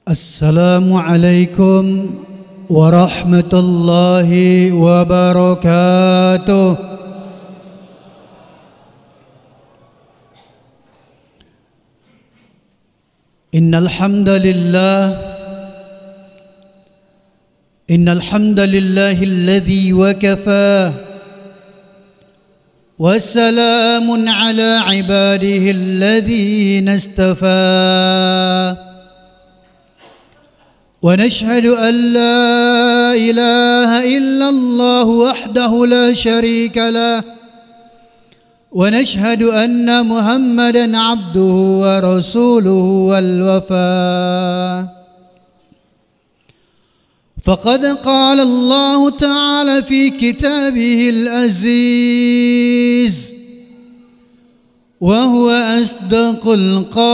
Assalamualaikum warahmatullahi wabarakatuh. Innal hamdalillahilladzi wa kafaa wa salamun ala ibadihi alladzina istafaa. ونشهد أن لا إله إلا الله وحده لا شريك له ونشهد أن محمدا عبده ورسوله والوفاء. فقد قال الله تعالى في كتابه العزيز وهو أصدق القائلين: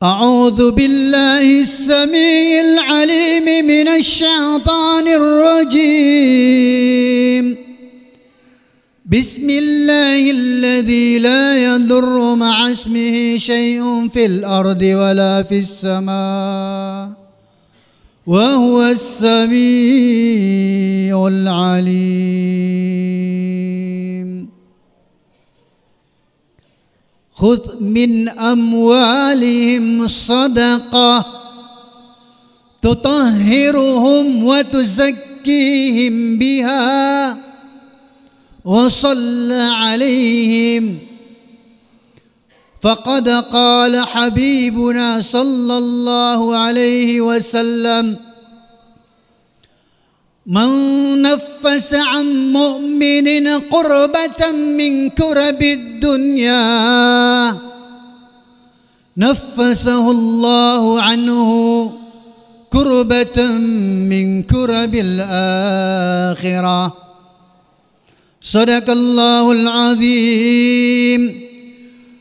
أعوذ بالله السميع العليم من الشيطان الرجيم. بسم الله الذي لا يضر مع اسمه شيء في الأرض ولا في السماء وهو السميع العليم. خذ من أموالهم صدقة تطهرهم وتزكيهم بها وصل عليهم. فقد قال حبيبنا صلى الله عليه وسلم: من نفس عن مؤمن قربة من كرب الدنيا نفسه الله عنه كربة من كرب الآخرة. صدق الله العظيم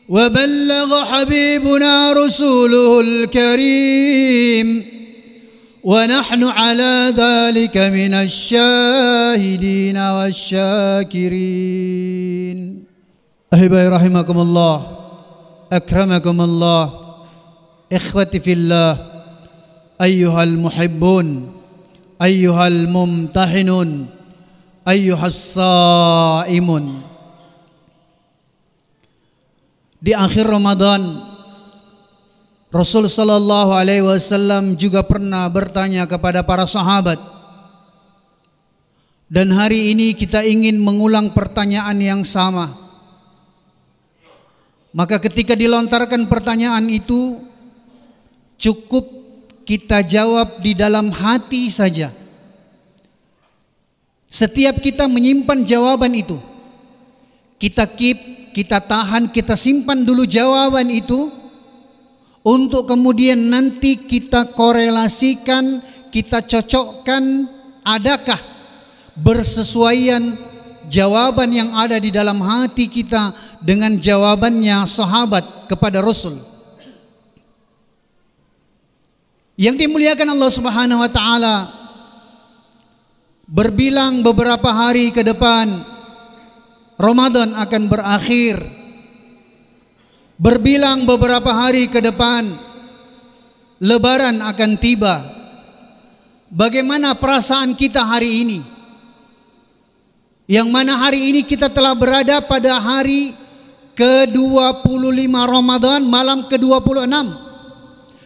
وبلغ حبيبنا رسوله الكريم ونحن على ذلك من الشاهدين والشاكرين. أحبائي رحمكم الله، أكرمكم الله، إخوتي في الله، أيها المحبون، أيها الممتحنون، أيها الصائمون. Di akhir Ramadan, Rasul sallallahu alaihi wasallam juga pernah bertanya kepada para sahabat. Dan hari ini kita ingin mengulang pertanyaan yang sama. Maka ketika dilontarkan pertanyaan itu, cukup kita jawab di dalam hati saja. Setiap kita menyimpan jawaban itu, kita keep, kita tahan, kita simpan dulu jawaban itu untuk kemudian nanti kita korelasikan, kita cocokkan, adakah bersesuaian jawaban yang ada di dalam hati kita dengan jawabannya sahabat kepada Rasul. Yang dimuliakan Allah Subhanahu wa taala, berbilang beberapa hari ke depan Ramadan akan berakhir. Berbilang beberapa hari ke depan Lebaran akan tiba. Bagaimana perasaan kita hari ini? Yang mana hari ini kita telah berada pada hari ke-25 Ramadan, malam ke-26.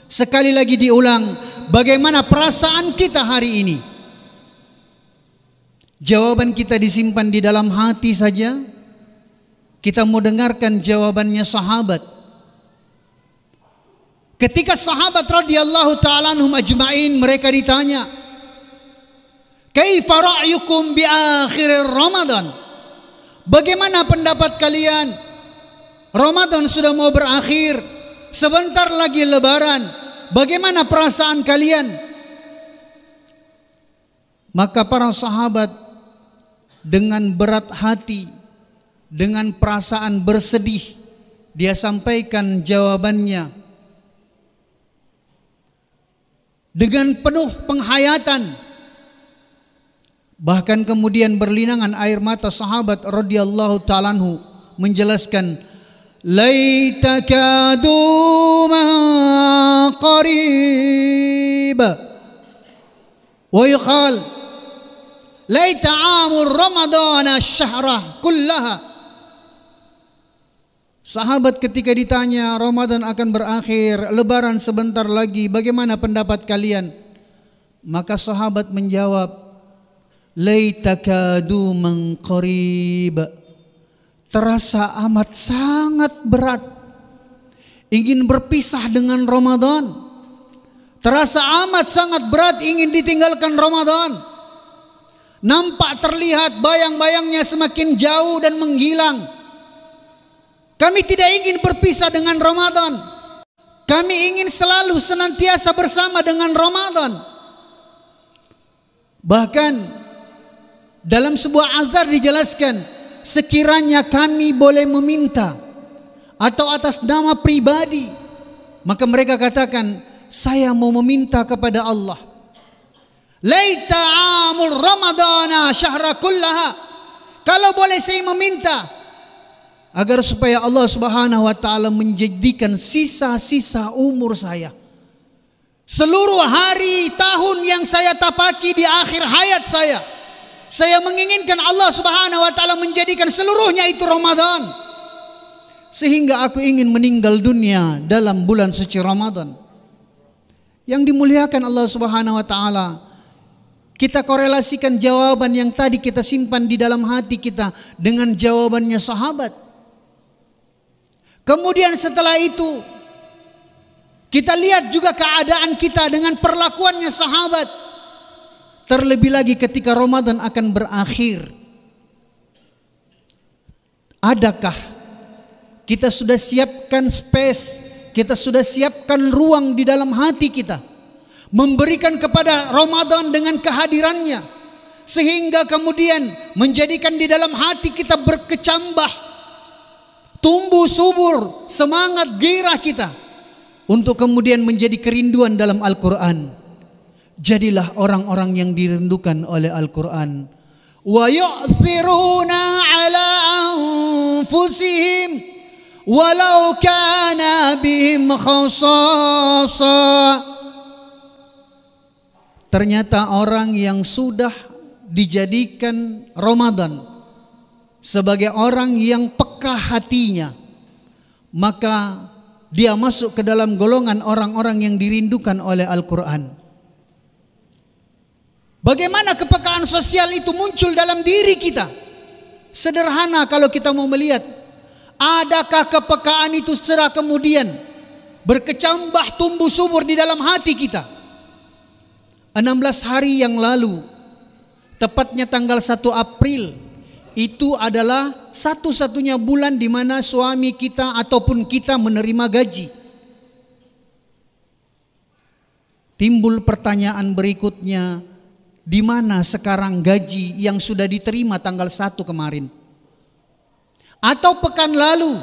Sekali lagi diulang, bagaimana perasaan kita hari ini? Jawaban kita disimpan di dalam hati saja. Kita mau dengarkan jawabannya sahabat. Ketika sahabat radhiyallahu ta'ala anhum ajma'in, mereka ditanya, "Kaifa ra'yukum bi akhir Ramadan?" Bagaimana pendapat kalian? Ramadan sudah mau berakhir, sebentar lagi Lebaran. Bagaimana perasaan kalian? Maka para sahabat dengan berat hati, dengan perasaan bersedih, dia sampaikan jawabannya dengan penuh penghayatan. Bahkan kemudian berlinangan air mata sahabat radhiyallahu ta'ala anhu menjelaskan laitaka duma qarib wa yuqal laita amur ramadana syahra kullaha. Sahabat ketika ditanya Ramadan akan berakhir, lebaran sebentar lagi, bagaimana pendapat kalian? Maka sahabat menjawab, laitaka duman qarib. Terasa amat sangat berat ingin berpisah dengan Ramadan. Terasa amat sangat berat ingin ditinggalkan Ramadan. Nampak terlihat bayang-bayangnya semakin jauh dan menghilang. Kami tidak ingin berpisah dengan Ramadan. Kami ingin selalu senantiasa bersama dengan Ramadan. Bahkan dalam sebuah azhar dijelaskan, sekiranya kami boleh meminta atau atas nama pribadi, maka mereka katakan, saya mau meminta kepada Allah, laita amul ramadana syahra kullaha. Kalau boleh saya meminta agar supaya Allah Subhanahu wa taala menjadikan sisa-sisa umur saya, seluruh hari tahun yang saya tapaki di akhir hayat saya menginginkan Allah Subhanahu wa taala menjadikan seluruhnya itu Ramadan, sehingga aku ingin meninggal dunia dalam bulan suci Ramadan. Yang dimuliakan Allah Subhanahu wa taala, kita korelasikan jawaban yang tadi kita simpan di dalam hati kita dengan jawabannya sahabat. Kemudian setelah itu kita lihat juga keadaan kita dengan perlakuannya sahabat. Terlebih lagi ketika Ramadan akan berakhir. Adakah kita sudah siapkan space, kita sudah siapkan ruang di dalam hati kita, memberikan kepada Ramadan dengan kehadirannya, sehingga kemudian menjadikan di dalam hati kita berkecambah, tumbuh subur semangat gairah kita untuk kemudian menjadi kerinduan dalam Al-Quran. Jadilah orang-orang yang dirindukan oleh Al-Quran. Wa yu'thiruna ala anfusihim walau kana bihim khasasa. Ternyata orang yang sudah dijadikan Ramadan sebagai orang yang peka hatinya, maka dia masuk ke dalam golongan orang-orang yang dirindukan oleh Al-Quran. Bagaimana kepekaan sosial itu muncul dalam diri kita? Sederhana kalau kita mau melihat, adakah kepekaan itu secara kemudian berkecambah tumbuh subur di dalam hati kita? 16 hari yang lalu, tepatnya tanggal 1 April, itu adalah satu-satunya bulan di mana suami kita ataupun kita menerima gaji. Timbul pertanyaan berikutnya, di mana sekarang gaji yang sudah diterima tanggal 1 kemarin? Atau pekan lalu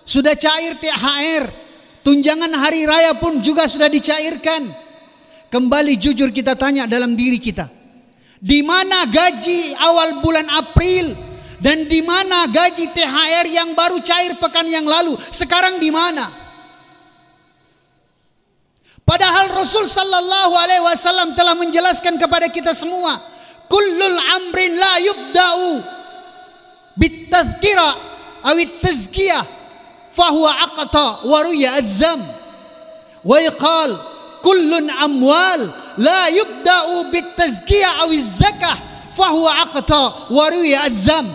sudah cair THR, tunjangan hari raya pun juga sudah dicairkan. Kembali jujur kita tanya dalam diri kita, di mana gaji awal bulan April dan di mana gaji THR yang baru cair pekan yang lalu? Sekarang di mana? Padahal Rasul sallallahu alaihi wasallam telah menjelaskan kepada kita semua, kullul amrin la yubda'u bitadhkira awit tazkiyah fahuwa aqta wa ruya adzam wa yaqal kullun amwal la yubda'u bitazkiyah awiz zakah fahuwa aqta wa ruya adzam.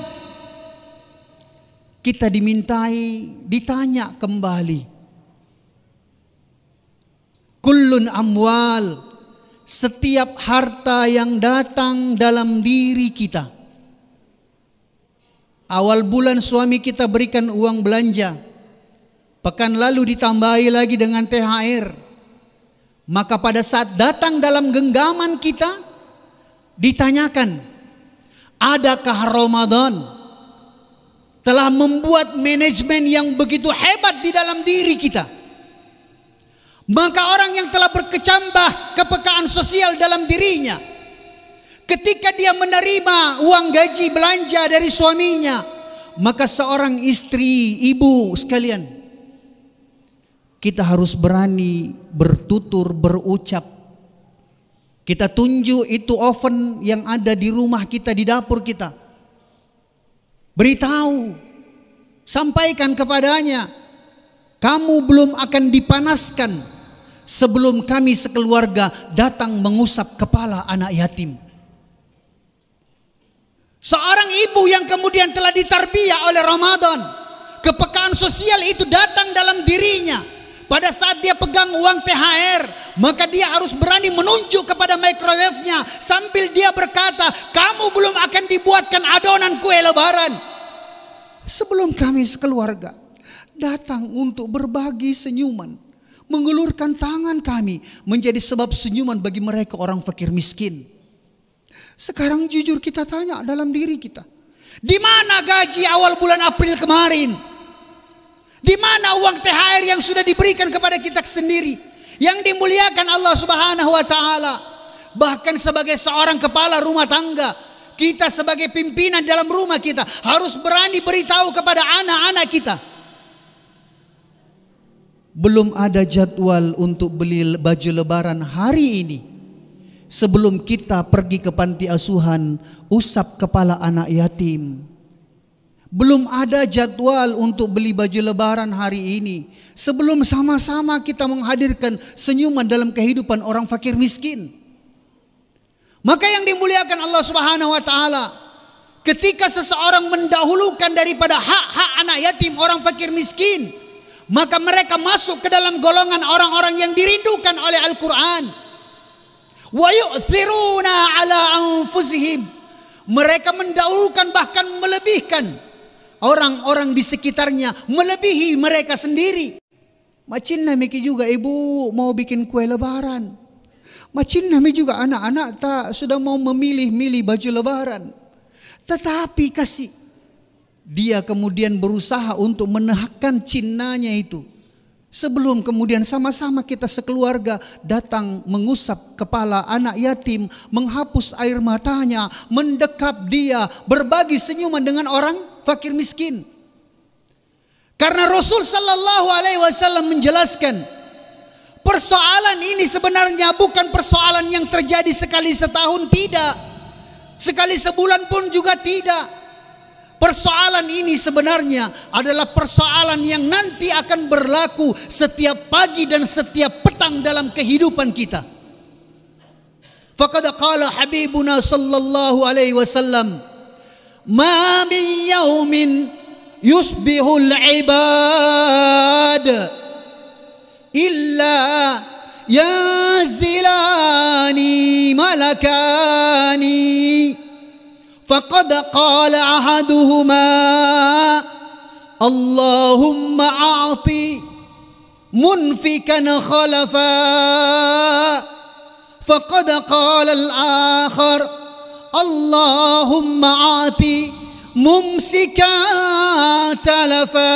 Kita ditanya kembali, kullun amwal, setiap harta yang datang dalam diri kita. Awal bulan suami kita berikan uang belanja, pekan lalu ditambahi lagi dengan THR. Maka pada saat datang dalam genggaman kita, ditanyakan, adakah Ramadan telah membuat manajemen yang begitu hebat di dalam diri kita? Maka orang yang telah berkecambah kepekaan sosial dalam dirinya, ketika dia menerima uang gaji belanja dari suaminya, Maka seorang istri, ibu sekalian, kita harus berani bertutur, berucap. Kita tunjuk itu oven yang ada di rumah kita, di dapur kita. Beritahu, sampaikan kepadanya, kamu belum akan dipanaskan sebelum kami sekeluarga datang mengusap kepala anak yatim. Seorang ibu yang kemudian telah ditarbiyah oleh Ramadan, kepekaan sosial itu datang dalam dirinya. Pada saat dia pegang uang THR, maka dia harus berani menunjuk kepada microwave-nya sambil dia berkata, kamu belum akan dibuatkan adonan kue lebaran sebelum kami sekeluarga datang untuk berbagi senyuman, mengulurkan tangan kami menjadi sebab senyuman bagi mereka orang fakir miskin. Sekarang jujur kita tanya dalam diri kita, di mana gaji awal bulan April kemarin? Di mana uang THR yang sudah diberikan kepada kita sendiri, yang dimuliakan Allah Subhanahu wa taala? Bahkan sebagai seorang kepala rumah tangga, kita sebagai pimpinan dalam rumah kita harus berani beritahu kepada anak-anak kita. Belum ada jadwal untuk beli baju lebaran hari ini. Sebelum kita pergi ke panti asuhan, usap kepala anak yatim. Belum ada jadwal untuk beli baju lebaran hari ini. Sebelum sama-sama kita menghadirkan senyuman dalam kehidupan orang fakir miskin. Maka yang dimuliakan Allah Subhanahu wa taala, ketika seseorang mendahulukan daripada hak-hak anak yatim orang fakir miskin, maka mereka masuk ke dalam golongan orang-orang yang dirindukan oleh Al-Quran. Wa yu'thiruna ala anfusihim. Mereka mendahulukan bahkan melebihkan orang-orang di sekitarnya, melebihi mereka sendiri. Macin nami juga ibu mau bikin kue lebaran. Macin nami juga anak-anak tak sudah mau memilih-milih baju lebaran. Tetapi kasih, dia kemudian berusaha untuk menahan cintanya itu. Sebelum kemudian sama-sama kita sekeluarga datang mengusap kepala anak yatim, menghapus air matanya, mendekap dia, berbagi senyuman dengan orang fakir miskin. Karena Rasul sallallahu alaihi wasallam menjelaskan, persoalan ini sebenarnya bukan persoalan yang terjadi sekali setahun, tidak. Sekali sebulan pun juga tidak. Persoalan ini sebenarnya adalah persoalan yang nanti akan berlaku setiap pagi dan setiap petang dalam kehidupan kita. Faqad qala habibuna sallallahu alaihi wasallam, ma min yaumin yusbihul ibad illa yanzilani malakani faqad qala ahaduhuma Allahumma a'ti munfikan khalafa faqad qala al-akhar Allahumma a'ti mumsika talafa.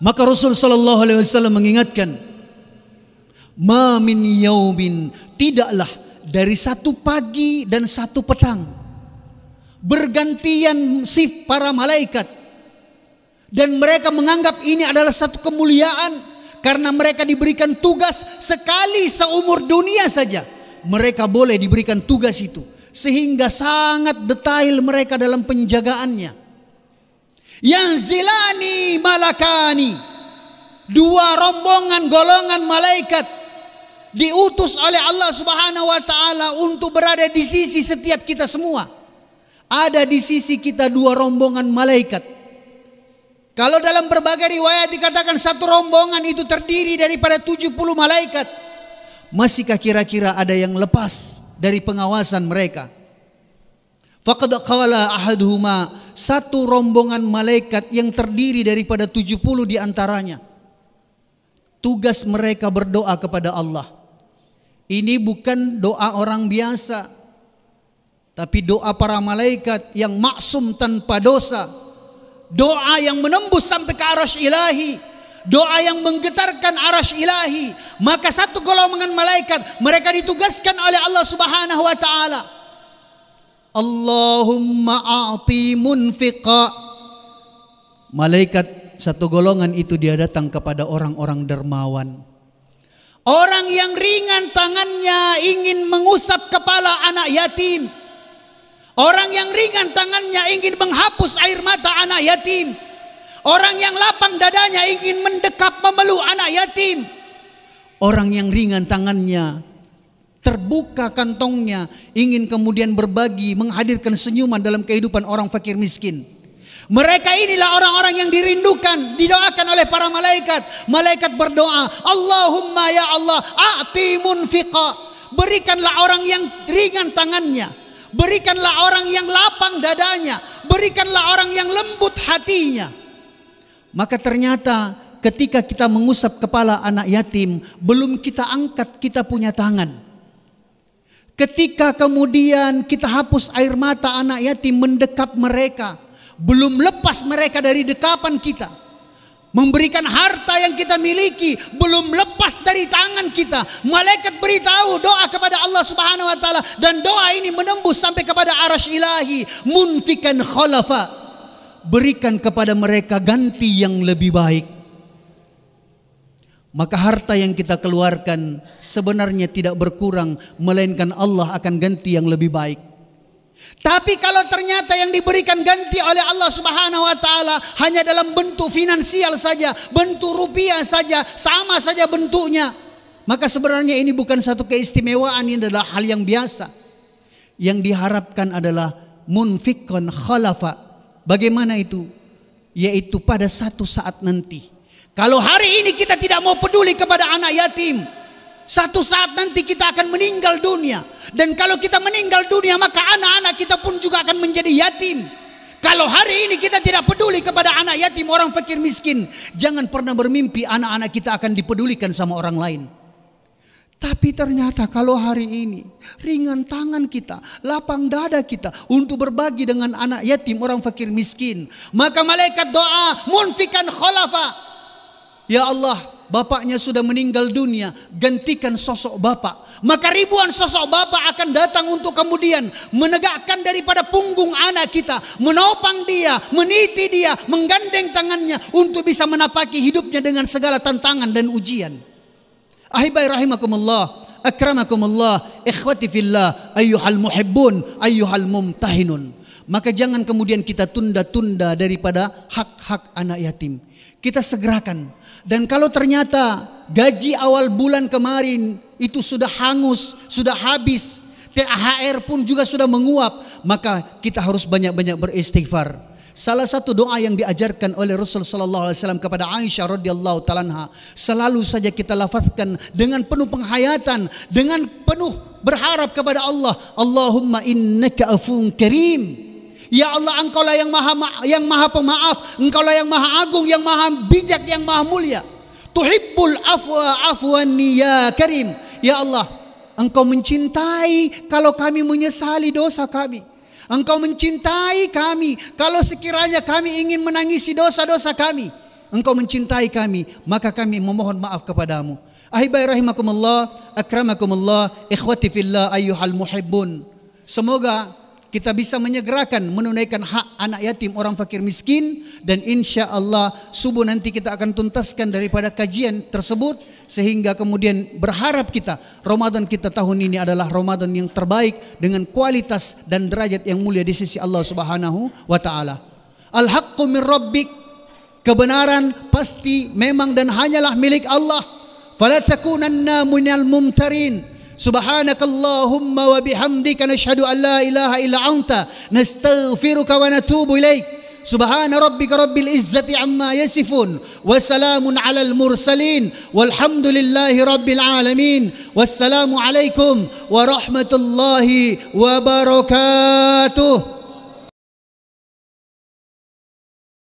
Maka Rasul sallallahu alaihi wasallam mengingatkan, ma min yaumin, tidaklah dari satu pagi dan satu petang bergantian shift para malaikat, dan mereka menganggap ini adalah satu kemuliaan karena mereka diberikan tugas sekali seumur dunia saja. Mereka boleh diberikan tugas itu, sehingga sangat detail mereka dalam penjagaannya. Yang zilani malakani, dua rombongan golongan malaikat diutus oleh Allah Subhanahu wa taala untuk berada di sisi setiap kita semua. Ada di sisi kita dua rombongan malaikat. Kalau dalam berbagai riwayat dikatakan satu rombongan itu terdiri daripada 70 malaikat, masihkah kira-kira ada yang lepas dari pengawasan mereka? Faqad qala ahaduhuma, satu rombongan malaikat yang terdiri daripada 70 di antaranya. Tugas mereka berdoa kepada Allah. Ini bukan doa orang biasa, tapi doa para malaikat yang maksum tanpa dosa. Doa yang menembus sampai ke arasy ilahi, doa yang menggetarkan arasy ilahi. Maka satu golongan malaikat, mereka ditugaskan oleh Allah Subhanahu wa taala Allahumma a'ti munfiqa. Malaikat satu golongan itu dia datang kepada orang-orang dermawan. Orang yang ringan tangannya ingin mengusap kepala anak yatim. Orang yang ringan tangannya ingin menghapus air mata anak yatim. Orang yang lapang dadanya ingin mendekap memeluk anak yatim. Orang yang ringan tangannya, terbuka kantongnya, ingin kemudian berbagi, menghadirkan senyuman dalam kehidupan orang fakir miskin. Mereka inilah orang-orang yang dirindukan, didoakan oleh para malaikat. Malaikat berdoa, Allahumma ya Allah, a'ti munfiqa. Berikanlah orang yang ringan tangannya, berikanlah orang yang lapang dadanya, berikanlah orang yang lembut hatinya. Maka ternyata ketika kita mengusap kepala anak yatim, belum kita angkat kita punya tangan. Ketika kemudian kita hapus air mata anak yatim mendekap mereka, belum lepas mereka dari dekapan kita. Memberikan harta yang kita miliki, belum lepas dari tangan kita. Malaikat beritahu doa kepada Allah Subhanahu wa taala, dan doa ini menembus sampai kepada arasy ilahi. Munfikan khalafa. Berikan kepada mereka ganti yang lebih baik. Maka harta yang kita keluarkan sebenarnya tidak berkurang, melainkan Allah akan ganti yang lebih baik. Tapi kalau ternyata yang diberikan ganti oleh Allah Subhanahu wa taala hanya dalam bentuk finansial saja, bentuk rupiah saja, sama saja bentuknya, maka sebenarnya ini bukan satu keistimewaan, ini adalah hal yang biasa. Yang diharapkan adalah munfikun khalafa. Bagaimana itu? Yaitu pada satu saat nanti, kalau hari ini kita tidak mau peduli kepada anak yatim, satu saat nanti kita akan meninggal dunia. Dan kalau kita meninggal dunia, maka anak-anak kita pun juga akan menjadi yatim. Kalau hari ini kita tidak peduli kepada anak yatim, orang fakir miskin, jangan pernah bermimpi anak-anak kita akan dipedulikan sama orang lain. Tapi ternyata kalau hari ini ringan tangan kita, lapang dada kita untuk berbagi dengan anak yatim, orang fakir miskin, maka malaikat doa munfikan khalafa. Ya Allah, bapaknya sudah meninggal dunia, gantikan sosok bapak. Maka ribuan sosok bapak akan datang untuk kemudian menegakkan daripada punggung anak kita, menopang dia, meniti dia, menggandeng tangannya untuk bisa menapaki hidupnya dengan segala tantangan dan ujian. Ahibai rahimakumullah, akramakumullah, ikhwati fillah, ayyuhal muhibbun, ayyuhal mumtahinun. Maka jangan kemudian kita tunda-tunda daripada hak-hak anak yatim. Kita segerakan. Dan kalau ternyata gaji awal bulan kemarin itu sudah hangus, sudah habis, THR pun juga sudah menguap, maka kita harus banyak-banyak beristighfar. Salah satu doa yang diajarkan oleh Rasul sallallahu alaihi wasallam kepada Aisyah radhiyallahu taala anha, selalu saja kita lafazkan dengan penuh penghayatan, dengan penuh berharap kepada Allah, Allahumma innaka afuwun karim. Ya Allah, Engkaulah yang maha pemaaf, Engkaulah yang maha agung, yang maha bijak, yang maha mulia. Tuhibbul afwa afwani ya karim. Ya Allah, Engkau mencintai kalau kami menyesali dosa kami. Engkau mencintai kami kalau sekiranya kami ingin menangisi dosa-dosa kami. Engkau mencintai kami, maka kami memohon maaf kepadamu. Ahibai rahimakumullah, akramakumullah, ikhwati fillah, ayyuhal muhibbun. Semoga kita bisa menyegerakan menunaikan hak anak yatim, orang fakir miskin, dan insya Allah subuh nanti kita akan tuntaskan daripada kajian tersebut, sehingga kemudian berharap kita Ramadan kita tahun ini adalah Ramadan yang terbaik dengan kualitas dan derajat yang mulia di sisi Allah Subhanahu wa taala. Al-haqqu min rabbik, kebenaran pasti memang dan hanyalah milik Allah. Fala takunanna minal mumtarin. Subhanakallahumma wa bihamdika nashhadu an la ilaha illa anta nastaghfiruka wa natubu ilaik. Subhana rabbika rabbil izzati amma yasifun wa salamun alal mursalin walhamdulillahi rabbil alamin. Wassalamu alaikum warahmatullahi wabarakatuh.